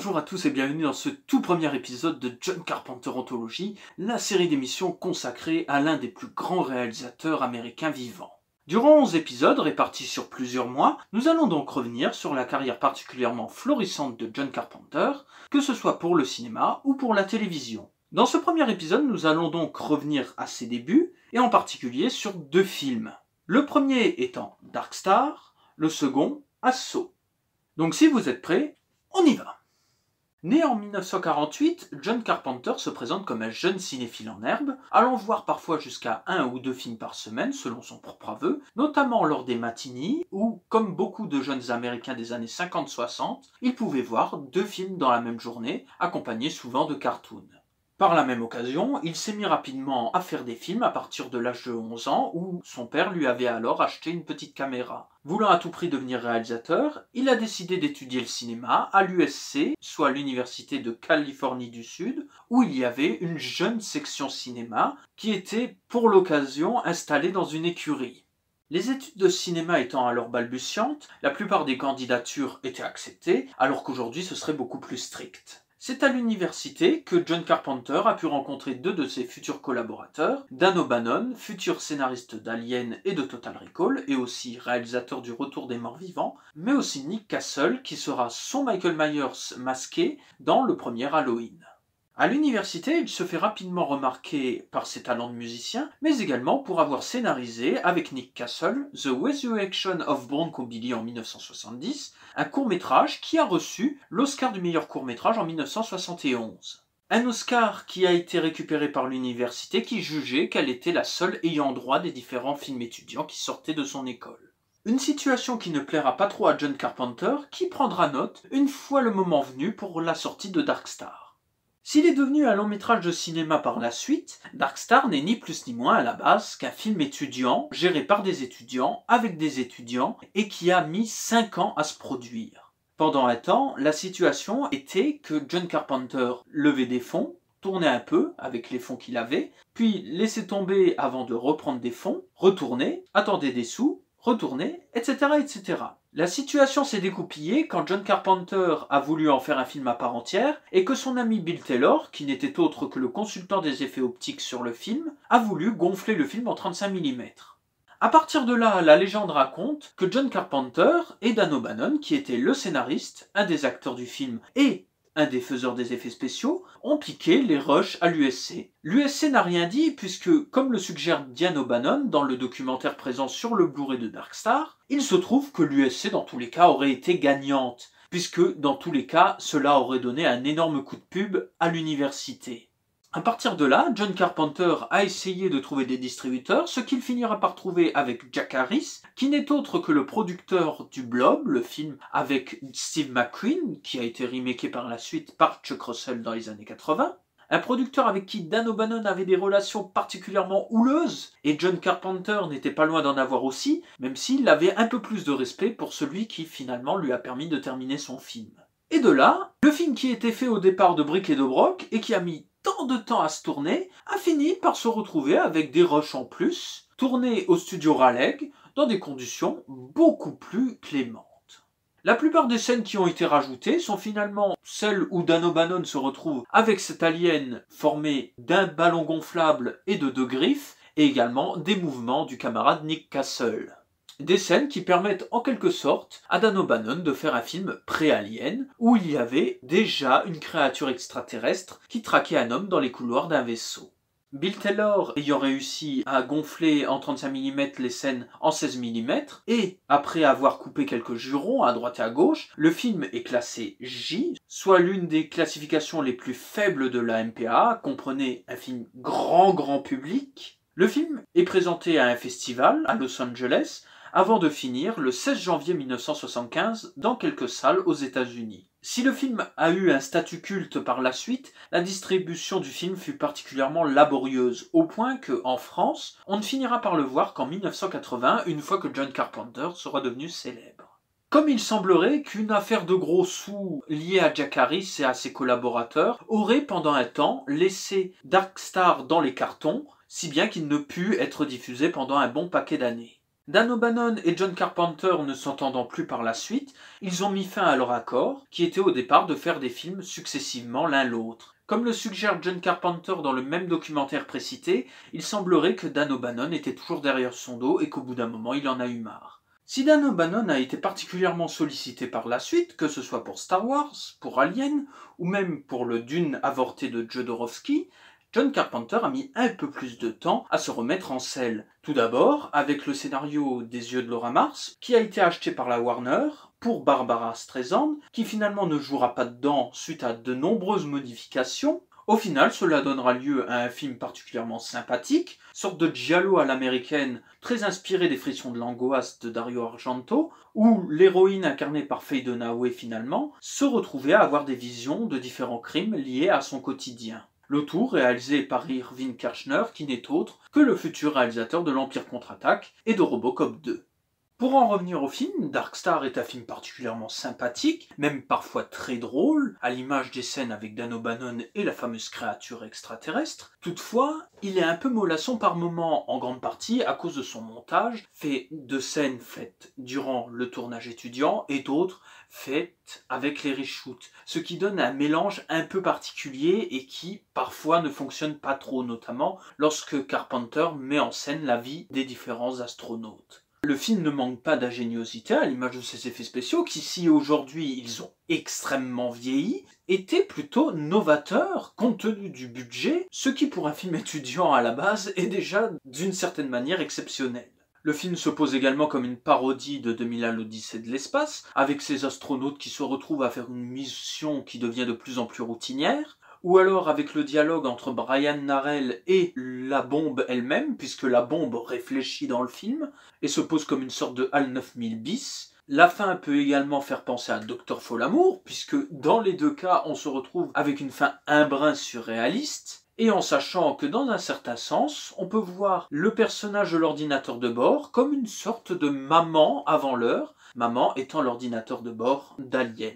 Bonjour à tous et bienvenue dans ce tout premier épisode de John Carpenter Anthology, la série d'émissions consacrée à l'un des plus grands réalisateurs américains vivants. Durant 11 épisodes répartis sur plusieurs mois, nous allons donc revenir sur la carrière particulièrement florissante de John Carpenter, que ce soit pour le cinéma ou pour la télévision. Dans ce premier épisode, nous allons donc revenir à ses débuts, et en particulier sur deux films. Le premier étant Dark Star, le second, Assaut. Donc si vous êtes prêts, on y va. Né en 1948, John Carpenter se présente comme un jeune cinéphile en herbe, allant voir parfois jusqu'à 1 ou 2 films par semaine selon son propre aveu, notamment lors des matinées où, comme beaucoup de jeunes américains des années 50-60, il pouvait voir 2 films dans la même journée, accompagnés souvent de cartoons. Par la même occasion, il s'est mis rapidement à faire des films à partir de l'âge de 11 ans où son père lui avait alors acheté une petite caméra. Voulant à tout prix devenir réalisateur, il a décidé d'étudier le cinéma à l'USC, soit l'Université de Californie du Sud, où il y avait une jeune section cinéma qui était pour l'occasion installée dans une écurie. Les études de cinéma étant alors balbutiantes, la plupart des candidatures étaient acceptées, alors qu'aujourd'hui ce serait beaucoup plus strict. C'est à l'université que John Carpenter a pu rencontrer 2 de ses futurs collaborateurs, Dan O'Bannon, futur scénariste d'Alien et de Total Recall, et aussi réalisateur du Retour des morts vivants, mais aussi Nick Castle, qui sera son Michael Myers masqué dans le premier Halloween. À l'université, il se fait rapidement remarquer par ses talents de musicien, mais également pour avoir scénarisé, avec Nick Castle, The Resurrection of Bronco Billy en 1970, un court-métrage qui a reçu l'Oscar du meilleur court-métrage en 1971. Un Oscar qui a été récupéré par l'université qui jugeait qu'elle était la seule ayant droit des différents films étudiants qui sortaient de son école. Une situation qui ne plaira pas trop à John Carpenter, qui prendra note une fois le moment venu pour la sortie de Dark Star. S'il est devenu un long métrage de cinéma par la suite, Dark Star n'est ni plus ni moins à la base qu'un film étudiant, géré par des étudiants, avec des étudiants, et qui a mis 5 ans à se produire. Pendant un temps, la situation était que John Carpenter levait des fonds, tournait un peu avec les fonds qu'il avait, puis laissait tomber avant de reprendre des fonds, retournait, attendait des sous, retournait, etc., etc. La situation s'est découpillée quand John Carpenter a voulu en faire un film à part entière et que son ami Bill Taylor, qui n'était autre que le consultant des effets optiques sur le film, a voulu gonfler le film en 35 mm. À partir de là, la légende raconte que John Carpenter et Dan O'Bannon, qui était le scénariste, un des acteurs du film et un des faiseurs des effets spéciaux, ont piqué les rushs à l'USC. L'USC n'a rien dit puisque, comme le suggère Diane O'Bannon dans le documentaire présent sur le Blu-ray de Dark Star, il se trouve que l'USC dans tous les cas aurait été gagnante, puisque dans tous les cas cela aurait donné un énorme coup de pub à l'université. À partir de là, John Carpenter a essayé de trouver des distributeurs, ce qu'il finira par trouver avec Jack Harris, qui n'est autre que le producteur du Blob, le film avec Steve McQueen, qui a été remaké par la suite par Chuck Russell dans les années 80. Un producteur avec qui Dan O'Bannon avait des relations particulièrement houleuses, et John Carpenter n'était pas loin d'en avoir aussi, même s'il avait un peu plus de respect pour celui qui finalement lui a permis de terminer son film. Et de là, le film qui était fait au départ de briques et de broc, et qui a mis tant de temps à se tourner, a fini par se retrouver avec des rushs en plus, tourné au studio Raleigh, dans des conditions beaucoup plus clémentes. La plupart des scènes qui ont été rajoutées sont finalement celles où Dan O'Bannon se retrouve avec cet alien formé d'un ballon gonflable et de 2 griffes, et également des mouvements du camarade Nick Castle. Des scènes qui permettent en quelque sorte à Dan O'Bannon de faire un film pré-alien, où il y avait déjà une créature extraterrestre qui traquait un homme dans les couloirs d'un vaisseau. Bill Taylor ayant réussi à gonfler en 35 mm les scènes en 16 mm, et après avoir coupé quelques jurons à droite et à gauche, le film est classé J, soit l'une des classifications les plus faibles de la MPAA, comprenez un film grand public. Le film est présenté à un festival à Los Angeles, avant de finir le 16 janvier 1975 dans quelques salles aux États-Unis. Si le film a eu un statut culte par la suite, la distribution du film fut particulièrement laborieuse, au point que, en France, on ne finira par le voir qu'en 1980, une fois que John Carpenter sera devenu célèbre. Comme il semblerait qu'une affaire de gros sous liée à Jack Harris et à ses collaborateurs aurait pendant un temps laissé Dark Star dans les cartons, si bien qu'il ne put être diffusé pendant un bon paquet d'années. Dan O'Bannon et John Carpenter ne s'entendant plus par la suite, ils ont mis fin à leur accord, qui était au départ de faire des films successivement l'un l'autre. Comme le suggère John Carpenter dans le même documentaire précité, il semblerait que Dan O'Bannon était toujours derrière son dos et qu'au bout d'un moment il en a eu marre. Si Dan O'Bannon a été particulièrement sollicité par la suite, que ce soit pour Star Wars, pour Alien, ou même pour le Dune avorté de Jodorowsky, John Carpenter a mis un peu plus de temps à se remettre en selle. Tout d'abord, avec le scénario des Yeux de Laura Mars, qui a été acheté par la Warner pour Barbara Streisand, qui finalement ne jouera pas dedans suite à de nombreuses modifications. Au final, cela donnera lieu à un film particulièrement sympathique, sorte de giallo à l'américaine, très inspiré des Frissons de l'angoisse de Dario Argento, où l'héroïne incarnée par Faye Dunaway finalement se retrouvait à avoir des visions de différents crimes liés à son quotidien. Le tout réalisé par Irving Kershner, qui n'est autre que le futur réalisateur de l'Empire contre-attaque et de Robocop 2. Pour en revenir au film, Dark Star est un film particulièrement sympathique, même parfois très drôle, à l'image des scènes avec Dan O'Bannon et la fameuse créature extraterrestre. Toutefois, il est un peu mollasson par moments, en grande partie à cause de son montage, fait de scènes faites durant le tournage étudiant et d'autres faites avec les reshoots, ce qui donne un mélange un peu particulier et qui parfois ne fonctionne pas trop, notamment lorsque Carpenter met en scène la vie des différents astronautes. Le film ne manque pas d'ingéniosité à l'image de ses effets spéciaux qui, si aujourd'hui ils ont extrêmement vieilli, étaient plutôt novateurs compte tenu du budget, ce qui pour un film étudiant à la base est déjà d'une certaine manière exceptionnel. Le film se pose également comme une parodie de 2001 l'Odyssée de l'espace, avec ces astronautes qui se retrouvent à faire une mission qui devient de plus en plus routinière, ou alors avec le dialogue entre Brian Narell et la bombe elle-même, puisque la bombe réfléchit dans le film, et se pose comme une sorte de HAL 9000 bis. La fin peut également faire penser à Dr Folamour, puisque dans les deux cas, on se retrouve avec une fin un brin surréaliste, et en sachant que dans un certain sens, on peut voir le personnage de l'ordinateur de bord comme une sorte de maman avant l'heure, maman étant l'ordinateur de bord d'Alien.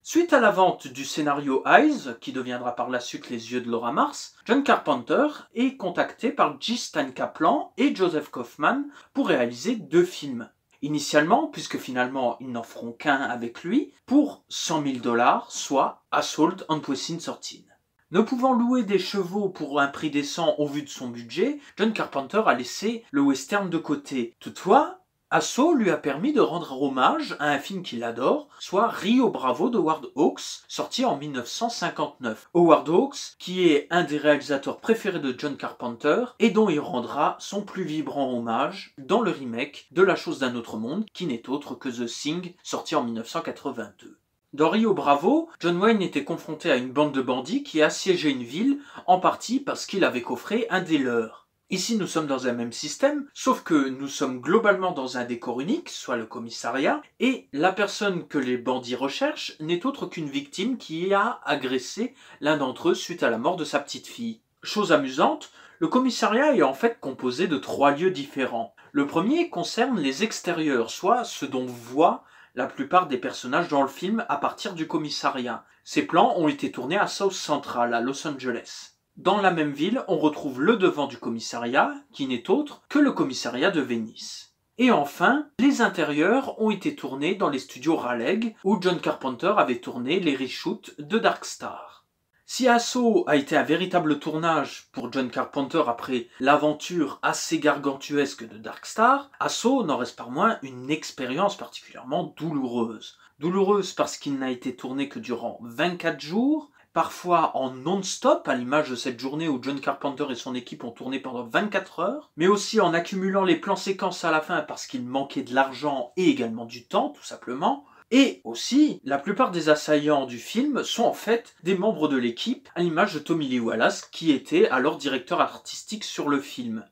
Suite à la vente du scénario Eyes, qui deviendra par la suite Les Yeux de Laura Mars, John Carpenter est contacté par J. Stein Kaplan et Joseph Kaufman pour réaliser 2 films. Initialement, puisque finalement ils n'en feront qu'un avec lui, pour $100 000, soit Assault on Poison 13. Ne pouvant louer des chevaux pour un prix décent au vu de son budget, John Carpenter a laissé le western de côté. Toutefois, Assaut lui a permis de rendre hommage à un film qu'il adore, soit Rio Bravo de Howard Hawks, sorti en 1959. Howard Hawks, qui est un des réalisateurs préférés de John Carpenter, et dont il rendra son plus vibrant hommage dans le remake de La chose d'un autre monde, qui n'est autre que The Thing, sorti en 1982. Dans Rio Bravo, John Wayne était confronté à une bande de bandits qui assiégeait une ville, en partie parce qu'il avait coffré un des leurs. Ici, nous sommes dans un même système, sauf que nous sommes globalement dans un décor unique, soit le commissariat, et la personne que les bandits recherchent n'est autre qu'une victime qui a agressé l'un d'entre eux suite à la mort de sa petite fille. Chose amusante, le commissariat est en fait composé de 3 lieux différents. Le premier concerne les extérieurs, soit ce dont voient la plupart des personnages dans le film à partir du commissariat. Ces plans ont été tournés à South Central, à Los Angeles. Dans la même ville, on retrouve le devant du commissariat, qui n'est autre que le commissariat de Venice. Et enfin, les intérieurs ont été tournés dans les studios Raleigh, où John Carpenter avait tourné les reshoots de Dark Star. Si Assaut a été un véritable tournage pour John Carpenter après l'aventure assez gargantuesque de Dark Star, Assaut n'en reste pas moins une expérience particulièrement douloureuse. Douloureuse parce qu'il n'a été tourné que durant 24 jours, parfois en non-stop, à l'image de cette journée où John Carpenter et son équipe ont tourné pendant 24 heures, mais aussi en accumulant les plans séquences à la fin parce qu'il manquait de l'argent et également du temps, tout simplement. Et aussi, la plupart des assaillants du film sont en fait des membres de l'équipe, à l'image de Tommy Lee Wallace, qui était alors directeur artistique sur le film.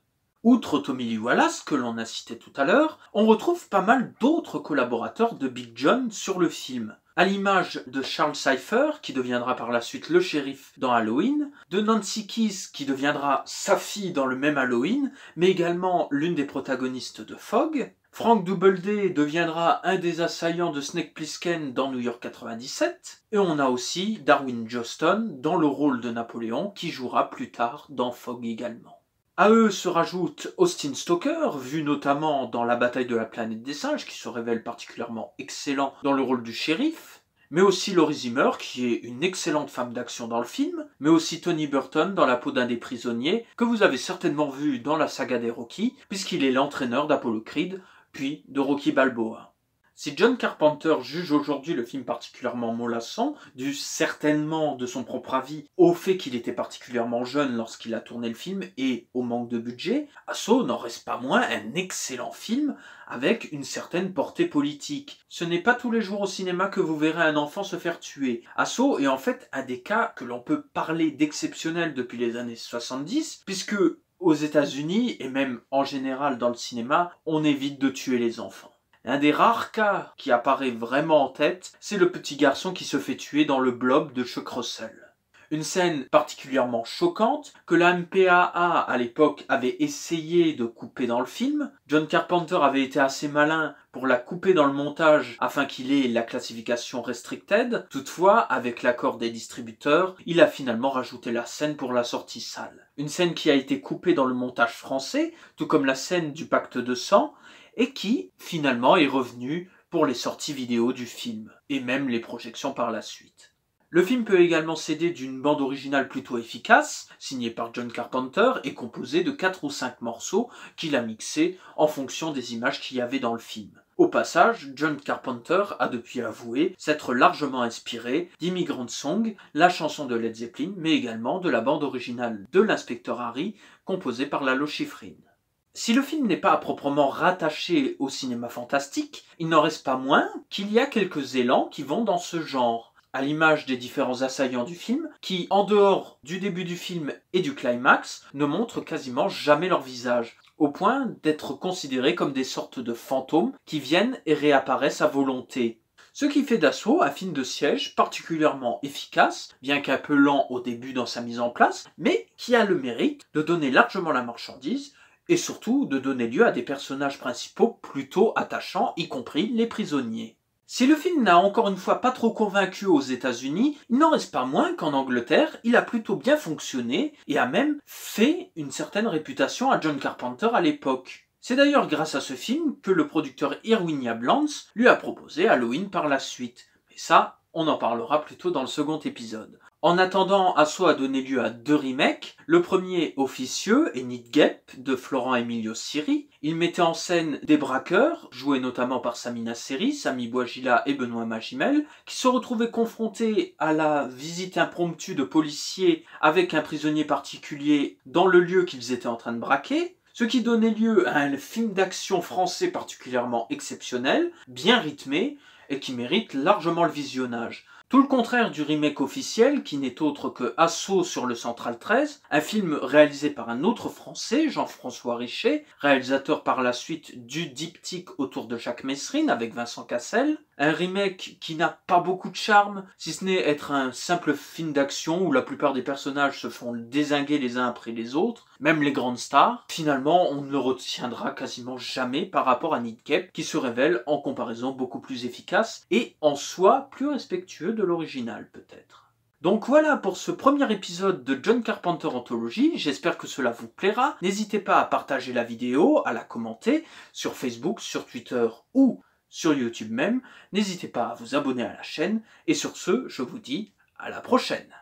Outre Tommy Lee Wallace, que l'on a cité tout à l'heure, on retrouve pas mal d'autres collaborateurs de Big John sur le film. À l'image de Charles Cypher, qui deviendra par la suite le shérif dans Halloween, de Nancy Keys, qui deviendra sa fille dans le même Halloween, mais également l'une des protagonistes de Fog. Frank Doubleday deviendra un des assaillants de Snake Plissken dans New York 97. Et on a aussi Darwin Joston dans le rôle de Napoléon, qui jouera plus tard dans Fog également. À eux se rajoute Austin Stoker, vu notamment dans La bataille de la planète des singes, qui se révèle particulièrement excellent dans le rôle du shérif, mais aussi Laurie Zimmer, qui est une excellente femme d'action dans le film, mais aussi Tony Burton dans La peau d'un des prisonniers, que vous avez certainement vu dans la saga des Rocky, puisqu'il est l'entraîneur d'Apollo Creed, puis de Rocky Balboa. Si John Carpenter juge aujourd'hui le film particulièrement mollasson, dû certainement de son propre avis au fait qu'il était particulièrement jeune lorsqu'il a tourné le film et au manque de budget, Asso n'en reste pas moins un excellent film avec une certaine portée politique. Ce n'est pas tous les jours au cinéma que vous verrez un enfant se faire tuer. Asso est en fait un des cas que l'on peut parler d'exceptionnel depuis les années 70, puisque aux États-Unis et même en général dans le cinéma, on évite de tuer les enfants. Un des rares cas qui apparaît vraiment en tête, c'est le petit garçon qui se fait tuer dans le Blob de Chuck Russell. Une scène particulièrement choquante que la MPAA à l'époque avait essayé de couper dans le film. John Carpenter avait été assez malin pour la couper dans le montage afin qu'il ait la classification restricted. Toutefois, avec l'accord des distributeurs, il a finalement rajouté la scène pour la sortie salle. Une scène qui a été coupée dans le montage français, tout comme la scène du pacte de sang, et qui, finalement, est revenu pour les sorties vidéo du film, et même les projections par la suite. Le film peut également s'aider d'une bande originale plutôt efficace, signée par John Carpenter, et composée de 4 ou 5 morceaux qu'il a mixés en fonction des images qu'il y avait dans le film. Au passage, John Carpenter a depuis avoué s'être largement inspiré d'Immigrant Song, la chanson de Led Zeppelin, mais également de la bande originale de l'Inspecteur Harry, composée par Lalo Schifrin. Si le film n'est pas à proprement rattaché au cinéma fantastique, il n'en reste pas moins qu'il y a quelques élans qui vont dans ce genre, à l'image des différents assaillants du film, qui, en dehors du début du film et du climax, ne montrent quasiment jamais leur visage, au point d'être considérés comme des sortes de fantômes qui viennent et réapparaissent à volonté. Ce qui fait d'Asso un film de siège particulièrement efficace, bien qu'un peu lent au début dans sa mise en place, mais qui a le mérite de donner largement la marchandise, et surtout de donner lieu à des personnages principaux plutôt attachants, y compris les prisonniers. Si le film n'a encore une fois pas trop convaincu aux États-Unis, il n'en reste pas moins qu'en Angleterre, il a plutôt bien fonctionné et a même fait une certaine réputation à John Carpenter à l'époque. C'est d'ailleurs grâce à ce film que le producteur Irwin Yablans lui a proposé Halloween par la suite. Mais ça, on en parlera plutôt dans le second épisode. En attendant, Asso a donné lieu à 2 remakes. Le premier, officieux, et Need Gap, de Florent Emilio Siri. Il mettait en scène des braqueurs, joués notamment par Samina Seri, Sami Bouajila et Benoît Magimel, qui se retrouvaient confrontés à la visite impromptue de policiers avec un prisonnier particulier dans le lieu qu'ils étaient en train de braquer. Ce qui donnait lieu à un film d'action français particulièrement exceptionnel, bien rythmé, et qui mérite largement le visionnage. Tout le contraire du remake officiel, qui n'est autre que Assaut sur le Central 13, un film réalisé par un autre Français, Jean-François Richet, réalisateur par la suite du diptyque autour de Jacques Messrine avec Vincent Cassel. Un remake qui n'a pas beaucoup de charme, si ce n'est être un simple film d'action où la plupart des personnages se font dézinguer les uns après les autres, même les grandes stars. Finalement, on ne le retiendra quasiment jamais par rapport à Need Gap, qui se révèle en comparaison beaucoup plus efficace et en soi plus respectueux de l'original peut-être. Donc voilà pour ce premier épisode de John Carpenter Anthology, j'espère que cela vous plaira. N'hésitez pas à partager la vidéo, à la commenter sur Facebook, sur Twitter ou sur YouTube même. N'hésitez pas à vous abonner à la chaîne et sur ce, je vous dis à la prochaine.